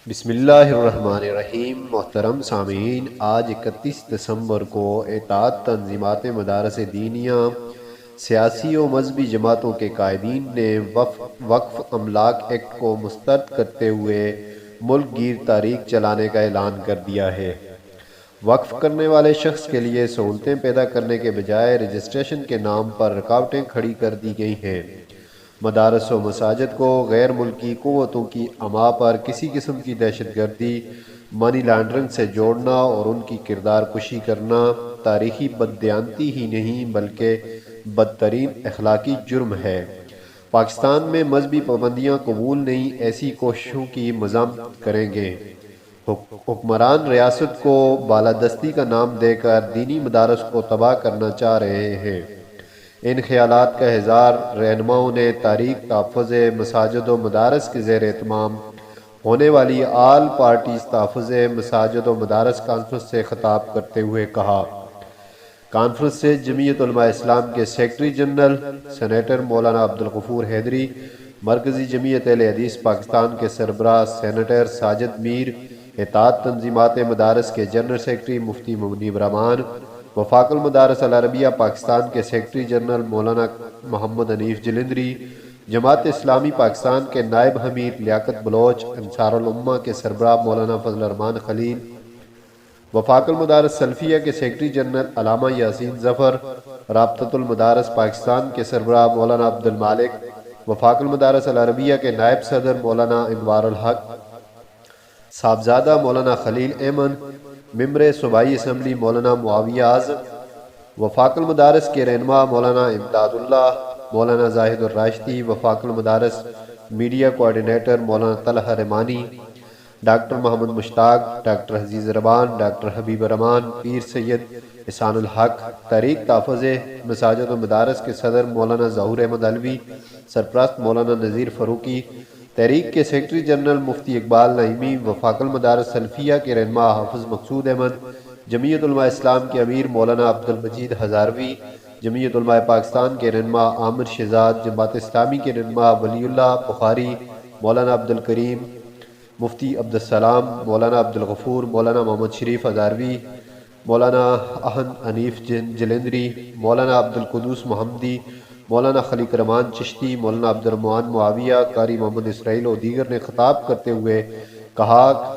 بسم اللہ الرحمن الرحیم۔ محترم سامعین، آج 31 دسمبر کو اطاعت تنظیمات مدارس دینیہ، سیاسی و مذہبی جماعتوں کے قائدین نے وقف املاک ایکٹ کو مسترد کرتے ہوئے ملک گیر تحریک چلانے کا اعلان کر دیا ہے۔ وقف کرنے والے شخص کے لیے سہولتیں پیدا کرنے کے بجائے رجسٹریشن کے نام پر رکاوٹیں کھڑی کر دی گئی ہیں۔ مدارس و مساجد کو غیر ملکی قوتوں کی اما پر کسی قسم کی دہشت گردی، منی لانڈرنگ سے جوڑنا اور ان کی کردار کشی کرنا تاریخی بددیانتی ہی نہیں بلکہ بدترین اخلاقی جرم ہے۔ پاکستان میں مذہبی پابندیاں قبول نہیں، ایسی کوششوں کی مذمت کریں گے۔ حکمران ریاست کو بالادستی کا نام دے کر دینی مدارس کو تباہ کرنا چاہ رہے ہیں۔ ان خیالات کا اظہار رہنماؤں نے تحریک تحفظ مساجد و مدارس کے زیر اہتمام ہونے والی آل پارٹیز تحفظ مساجد و مدارس کانفرنس سے خطاب کرتے ہوئے کہا۔ کانفرنس سے جمعیت علماء اسلام کے سیکرٹری جنرل سینیٹر مولانا عبدالغفور حیدری، مرکزی جمعیت اہل حدیث پاکستان کے سربراہ سینیٹر ساجد میر، اطاعت تنظیمات مدارس کے جنرل سیکرٹری مفتی منیب رحمان، وفاق المدارس العربیہ پاکستان کے سیکرٹری جنرل مولانا محمد حنیف جالندھری، جماعت اسلامی پاکستان کے نائب امیر لیاقت بلوچ، انصار الامہ کے سربراہ مولانا فضل الرحمان خلیل، وفاق المدارس سلفیہ کے سیکرٹری جنرل علامہ یاسین ظفر، رابطۃ المدارس پاکستان کے سربراہ مولانا عبد المالک، وفاق المدارس العربیہ کے نائب صدر مولانا انوار الحق، صاحبزادہ مولانا خلیل احمد، ممبر صوبائی اسمبلی مولانا معاویہ اعظم، وفاق المدارس کے رہنما مولانا امداد اللہ، مولانا زاہد الراشدی، وفاق المدارس میڈیا کوارڈینیٹر مولانا طلحہ رحمانی، ڈاکٹر محمد مشتاق، ڈاکٹر عزیز ربان، ڈاکٹر حبیب الرحمان، پیر سید احسان الحق، تحریک تحفظ مساجد و مدارس کے صدر مولانا ظہور احمد علوی، سرپرست مولانا نذیر فاروقی، تحریک کے سیکرٹری جنرل مفتی اقبال نعیمی، وفاق المدارس سلفیہ کے رہنما حافظ مقصود احمد، جمعیت علماء اسلام کے امیر مولانا عبد المجید ہزاروی، جمعیت علماء پاکستان کے رہنما عامر شہزاد، جماعت اسلامی کے رہنما ولی اللہ بخاری، مولانا عبد الکریم، مفتی عبدالسلام، مولانا عبدالغفور، مولانا محمد شریف ہزاروی، مولانا احن حنیف جالندھری، مولانا عبدالقدوس محمدی، مولانا خلیق رحمان چشتی، مولانا عبدالرحمان معاویہ، قاری محمد اسرائیل اور دیگر نے خطاب کرتے ہوئے کہا۔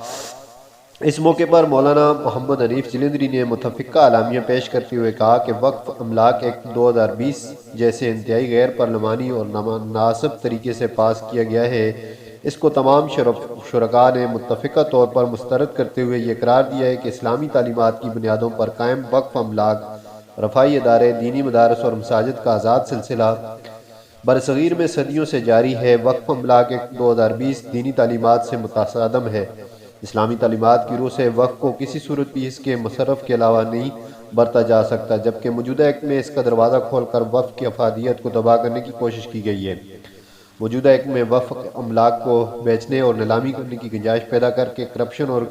اس موقع پر مولانا محمد حنیف جالندھری نے متفقہ اعلامیہ پیش کرتے ہوئے کہا کہ وقف املاک ایکٹ 2020 جیسے انتہائی غیر پارلیمانی اور نامناسب طریقے سے پاس کیا گیا ہے۔ اس کو تمام شرکاء نے متفقہ طور پر مسترد کرتے ہوئے یہ قرار دیا ہے کہ اسلامی تعلیمات کی بنیادوں پر قائم وقف املاک، رفاہی ادارے، دینی مدارس اور مساجد کا آزاد سلسلہ برصغیر میں صدیوں سے جاری ہے۔ وقف املاک ایکٹ 2020 دینی تعلیمات سے متصادم ہے۔ اسلامی تعلیمات کی روح سے وقف کو کسی صورت بھی اس کے مصرف کے علاوہ نہیں برتا جا سکتا، جبکہ موجودہ ایکٹ میں اس کا دروازہ کھول کر وقف کی افادیت کو تباہ کرنے کی کوشش کی گئی ہے۔ موجودہ ایکٹ میں وقف املاک کو بیچنے اور نیلامی کرنے کی گنجائش پیدا کر کے کرپشن اور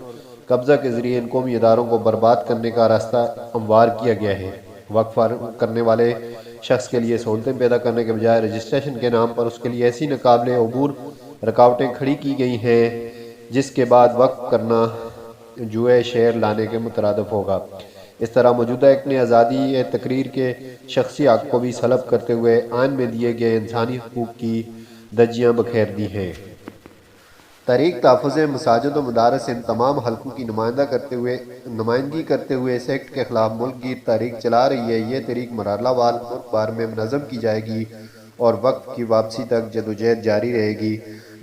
قبضہ کے ذریعے ان قومی اداروں کو برباد کرنے کا راستہ ہموار کیا گیا ہے۔ وقف کرنے والے شخص کے لیے سہولتیں پیدا کرنے کے بجائے رجسٹریشن کے نام پر اس کے لیے ایسی ناقابل عبور رکاوٹیں کھڑی کی گئی ہیں جس کے بعد وقف کرنا جوئے شعر لانے کے مترادف ہوگا۔ اس طرح موجودہ ایکٹ نے آزادی تقریر کے شخصی حق کو بھی سلب کرتے ہوئے آئین میں دیے گئے انسانی حقوق کی دھجیاں بکھیر دی ہیں۔ تحریک تحفظ مساجد و مدارس ان تمام حلقوں کی نمائندگی کرتے ہوئے اس ایکٹ کے خلاف ملک گیر تحریک چلا رہی ہے۔ یہ تحریک مرحلہ وار ملک بھر میں منظم کی جائے گی اور وقف کی واپسی تک جدوجہد جاری رہے گی۔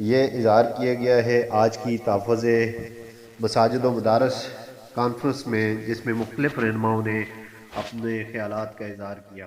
یہ اظہار کیا گیا ہے آج کی تحفظ مساجد و مدارس کانفرنس میں، جس میں مختلف رہنماؤں نے اپنے خیالات کا اظہار کیا۔